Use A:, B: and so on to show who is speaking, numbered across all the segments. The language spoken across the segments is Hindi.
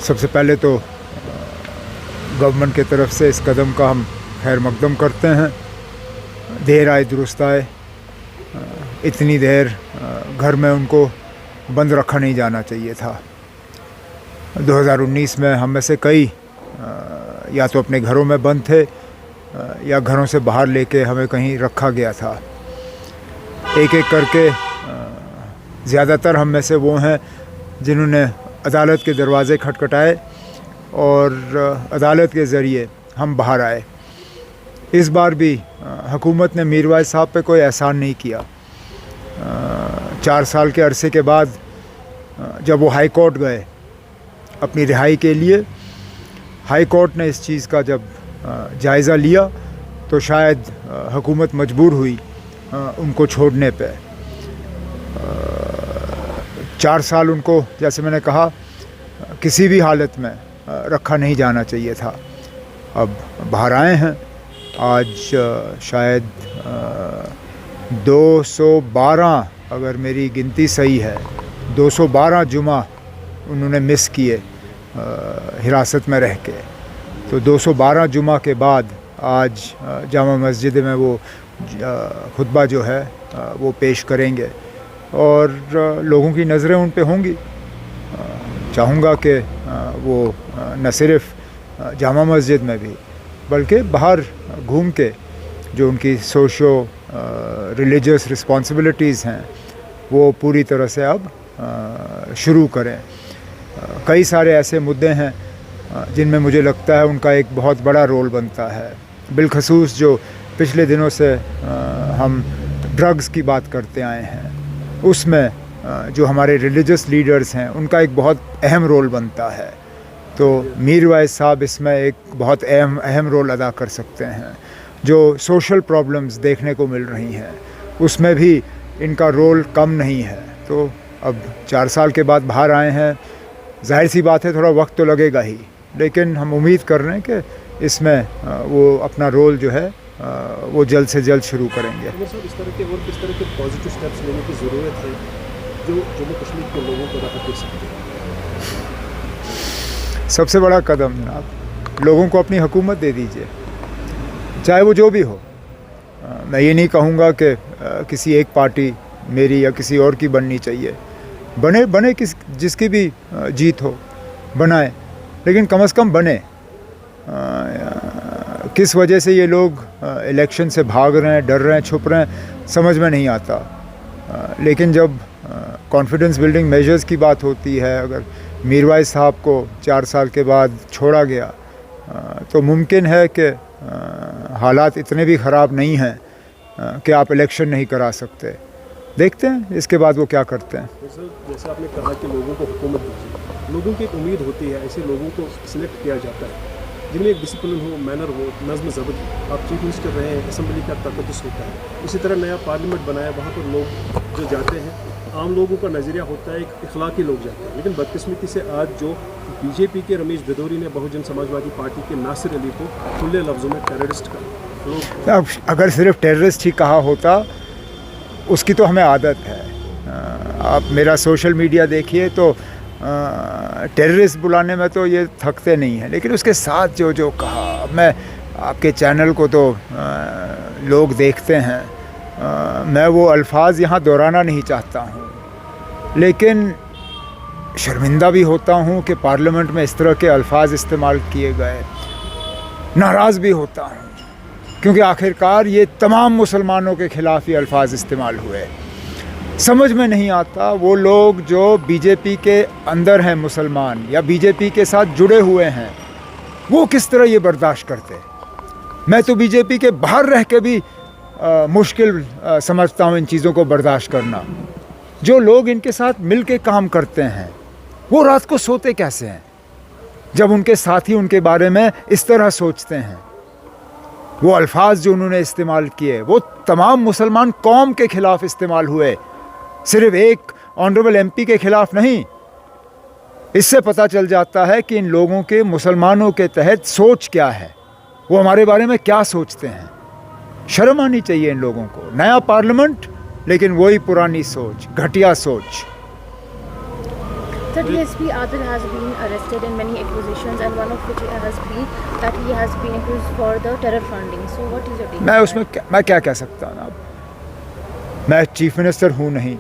A: सबसे पहले तो गवर्नमेंट की तरफ से इस कदम का हम खैर मकदम करते हैं। देर आए दुरुस्त आए, इतनी देर घर में उनको बंद रखा नहीं जाना चाहिए था। 2019 में हम में से कई या तो अपने घरों में बंद थे या घरों से बाहर लेके हमें कहीं रखा गया था। एक एक करके ज़्यादातर हम में से वो हैं जिन्होंने अदालत के दरवाज़े खटखटाए और अदालत के ज़रिए हम बाहर आए। इस बार भी हुकूमत ने मीरवाइज साहब पे कोई एहसान नहीं किया। 4 साल के अरसे के बाद जब वो हाई कोर्ट गए अपनी रिहाई के लिए, हाई कोर्ट ने इस चीज़ का जब जायज़ा लिया तो शायद हुकूमत मजबूर हुई उनको छोड़ने पे। 4 साल उनको, जैसे मैंने कहा, किसी भी हालत में रखा नहीं जाना चाहिए था। अब बाहर आए हैं। आज शायद 212, अगर मेरी गिनती सही है, 212 जुमा उन्होंने मिस किए हिरासत में रह के। तो 212 जुमा के बाद आज जामा मस्जिद में वो खुतबा जो है वो पेश करेंगे और लोगों की नज़रें उन पे होंगी। चाहूँगा कि वो न सिर्फ़ जामा मस्जिद में भी बल्कि बाहर घूम के जो उनकी सोशो रिलीजियस रिस्पॉन्सिबिलिटीज़ हैं वो पूरी तरह से अब शुरू करें। कई सारे ऐसे मुद्दे हैं जिनमें मुझे लगता है उनका एक बहुत बड़ा रोल बनता है। बिलखसूस जो पिछले दिनों से हम ड्रग्स की बात करते आए हैं, उसमें जो हमारे रिलीजियस लीडर्स हैं उनका एक बहुत अहम रोल बनता है। तो मीरवाइज साहब इसमें एक बहुत अहम रोल अदा कर सकते हैं। जो सोशल प्रॉब्लम्स देखने को मिल रही हैं उसमें भी इनका रोल कम नहीं है। तो अब 4 साल के बाद बाहर आए हैं, जाहिर सी बात है थोड़ा वक्त तो लगेगा ही, लेकिन हम उम्मीद कर रहे हैं कि इसमें वो अपना रोल जो है वो जल्द से जल्द शुरू करेंगे।
B: इस तरह के और किस तरह के पॉजिटिव स्टेप्स लेने की ज़रूरत है जो जम्मू कश्मीर के लोगों को राहत दे सकते हैं?
A: सबसे बड़ा कदम आप लोगों को अपनी हुकूमत दे दीजिए, चाहे वो जो भी हो। मैं ये नहीं कहूँगा कि किसी एक पार्टी मेरी या किसी और की बननी चाहिए। बने जिसकी भी जीत हो बनाए, लेकिन कम से कम बने। किस वजह से ये लोग इलेक्शन से भाग रहे हैं, डर रहे हैं, छुप रहे हैं, समझ में नहीं आता। लेकिन जब कॉन्फिडेंस बिल्डिंग मेजर्स की बात होती है, अगर मीरवाइज साहब को 4 साल के बाद छोड़ा गया तो मुमकिन है कि हालात इतने भी ख़राब नहीं हैं कि आप इलेक्शन नहीं करा सकते। देखते हैं इसके बाद वो क्या करते हैं।
B: जैसे आपने कहा कि लोगों को हुकूमत दीजिए, लोगों की एक उम्मीद होती है, ऐसे लोगों को सिलेक्ट किया जाता है जिनमें एक डिसिप्लिन हो, मैनर हो, नज़्म ज़ब्त हो। आप चीफ मिनिस्टर रहे हैं, असम्बली का तकद्दुस होता है। इसी तरह नया पार्लियामेंट बनाया, वहाँ पर लोग जो जाते हैं, आम लोगों का नज़रिया होता है एक इखलाकी लोग जाते हैं। लेकिन बदकिस्मती से आज जो बीजेपी के रमेश भदौरी ने बहुजन समाजवादी पार्टी के नासिर अली को खुले लफ्ज़ों में टेररिस्ट कहा।
A: अब अगर सिर्फ टेररिस्ट ही कहा होता, उसकी तो हमें आदत है। आप मेरा सोशल मीडिया देखिए तो टेररिस्ट बुलाने में तो ये थकते नहीं हैं, लेकिन उसके साथ जो कहा, मैं आपके चैनल को तो लोग देखते हैं, मैं वो अल्फाज यहाँ दोहराना नहीं चाहता हूँ, लेकिन शर्मिंदा भी होता हूँ कि पार्लियामेंट में इस तरह के अल्फाज इस्तेमाल किए गए। नाराज़ भी होता हूँ क्योंकि आखिरकार ये तमाम मुसलमानों के ख़िलाफ़ ये अल्फाज इस्तेमाल हुए। समझ में नहीं आता वो लोग जो बीजेपी के अंदर हैं, मुसलमान या बीजेपी के साथ जुड़े हुए हैं, वो किस तरह ये बर्दाश्त करते। मैं तो बीजेपी के बाहर रह के भी मुश्किल समझता हूँ इन चीज़ों को बर्दाश्त करना। जो लोग इनके साथ मिल के काम करते हैं वो रात को सोते कैसे हैं जब उनके साथी उनके बारे में इस तरह सोचते हैं। वो अल्फाज जो उन्होंने इस्तेमाल किए वो तमाम मुसलमान कौम के ख़िलाफ़ इस्तेमाल हुए, सिर्फ एक ऑनरेबल एमपी के ख़िलाफ़ नहीं। इससे पता चल जाता है कि इन लोगों के, मुसलमानों के तहत सोच क्या है, वो हमारे बारे में क्या सोचते हैं। शर्म आनी चाहिए इन लोगों को। नया पार्लियामेंट, लेकिन वही पुरानी सोच, घटिया सोच।
C: The DSP Adil has been arrested in many accusations, and one of which has been that he has been accused for the terror funding. So what is your take?
A: मैं उसमें मैं क्या कह सकता हूँ? मैं चीफ मिनिस्टर हूँ नहीं,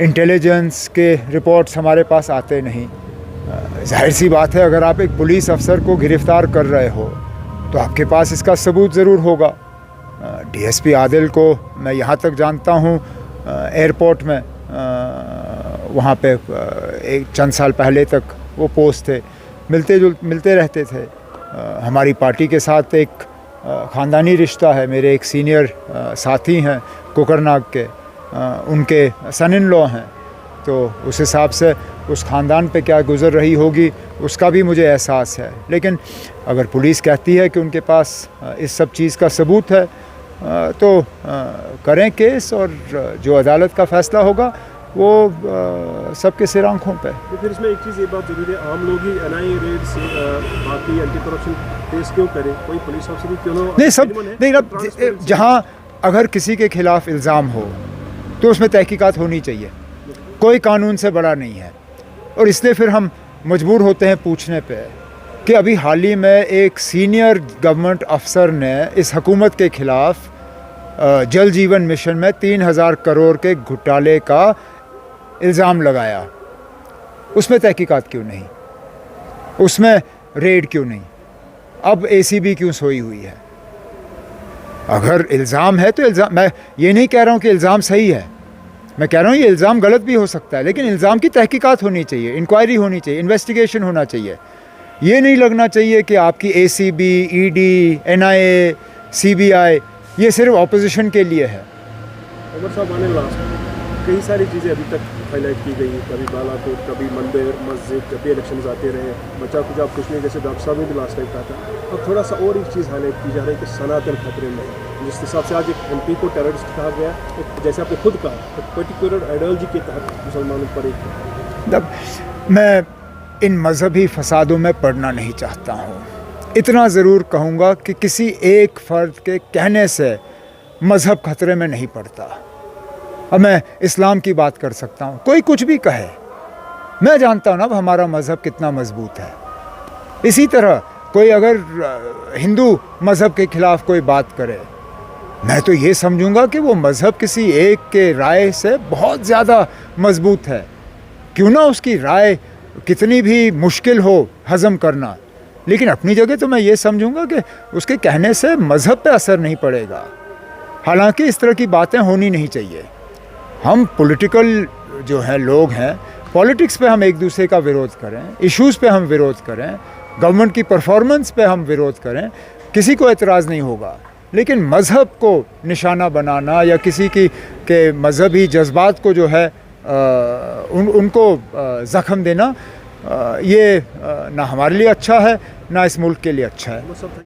A: इंटेलिजेंस के रिपोर्ट्स हमारे पास आते नहीं। जाहिर सी बात है, अगर आप एक पुलिस अफसर को गिरफ्तार कर रहे हो तो आपके पास इसका सबूत ज़रूर होगा। डीएसपी आदिल को मैं यहाँ तक जानता हूँ, एयरपोर्ट में वहाँ पे एक चंद साल पहले तक वो पोस्ट थे, मिलते रहते थे। हमारी पार्टी के साथ एक ख़ानदानी रिश्ता है। मेरे एक सीनियर साथी हैं कोकरनाग के, उनके सन इन लॉ हैं, तो उस हिसाब से उस ख़ानदान पे क्या गुज़र रही होगी उसका भी मुझे एहसास है। लेकिन अगर पुलिस कहती है कि उनके पास इस सब चीज़ का सबूत है तो करें केस, और जो अदालत का फ़ैसला होगा वो सबके सिर आँखों पे।
B: तो फिर इसमें एक चीज़ ये बात जरूरी है, आम लोग ही एनआईए रेड से बाकी एंटी करप्शन केस क्यों करें, कोई पुलिस अफसर ही क्यों
A: नहीं सब नहीं, अब जहाँ अगर किसी के ख़िलाफ़ इल्ज़ाम हो तो उसमें तहकीकात होनी चाहिए, कोई कानून से बड़ा नहीं है। और इसलिए फिर हम मजबूर होते हैं पूछने पे कि अभी हाल ही में एक सीनियर गवर्नमेंट अफसर ने इस हुकूमत के ख़िलाफ़ जल जीवन मिशन में 3000 करोड़ के घोटाले का इल्ज़ाम लगाया। उसमें तहकीकात क्यों नहीं, उसमें रेड क्यों नहीं, अब एसीबी क्यों सोई हुई है? अगर इल्ज़ाम है तो इल्ज़ाम, मैं ये नहीं कह रहा हूँ कि इल्ज़ाम सही है, मैं कह रहा हूँ ये इल्ज़ाम गलत भी हो सकता है, लेकिन इल्ज़ाम की तहकीकात होनी चाहिए, इंक्वायरी होनी चाहिए, इन्वेस्टिगेशन होना चाहिए। ये नहीं लगना चाहिए कि आपकी एसीबी, ईडी, एनआईए, सीबीआई ये सिर्फ ऑपोजिशन के लिए है।
B: अगर साहब आने लास्ट कई सारी चीज़ें अभी तक हाईलाइट की गई, कभी बालाकोट, कभी मंदिर मस्जिद, जब भी इलेक्शन आते रहे, बचा कुछ आप कुछ नहीं, जैसे डॉक्टर साहब ने भी लास्ट टाइम कहा था। अब थोड़ा सा और एक चीज़ हाईलाइट की जा रही है कि सनातन खतरे में, जिस हिसाब से आज एक एमपी को टेररिस्ट कहा गया, जैसे आपने खुद कहा, एक पर्टिकुलर आइडियोलॉजी के तहत मुसलमानों पर एक।
A: मैं इन मजहबी फसादों में पढ़ना नहीं चाहता हूँ। इतना ज़रूर कहूँगा कि किसी एक फ़र्द के कहने से मज़हब खतरे में नहीं पड़ता। अब मैं इस्लाम की बात कर सकता हूँ, कोई कुछ भी कहे, मैं जानता हूँ ना अब हमारा मज़हब कितना मजबूत है। इसी तरह कोई अगर हिंदू मज़हब के ख़िलाफ़ कोई बात करे, मैं तो ये समझूंगा कि वो मज़हब किसी एक के राय से बहुत ज़्यादा मजबूत है। क्यों ना उसकी राय कितनी भी मुश्किल हो हज़म करना, लेकिन अपनी जगह तो मैं ये समझूंगा कि उसके कहने से मज़हब पे असर नहीं पड़ेगा। हालांकि इस तरह की बातें होनी नहीं चाहिए। हम पॉलिटिकल जो हैं लोग हैं, पॉलिटिक्स पे हम एक दूसरे का विरोध करें, इश्यूज़ पे हम विरोध करें, गवर्नमेंट की परफॉर्मेंस पे हम विरोध करें, किसी को एतराज़ नहीं होगा। लेकिन मज़हब को निशाना बनाना या किसी के मज़हबी जज्बात को जो है उनको ज़ख्म देना, ये ना हमारे लिए अच्छा है, ना इस मुल्क के लिए अच्छा है।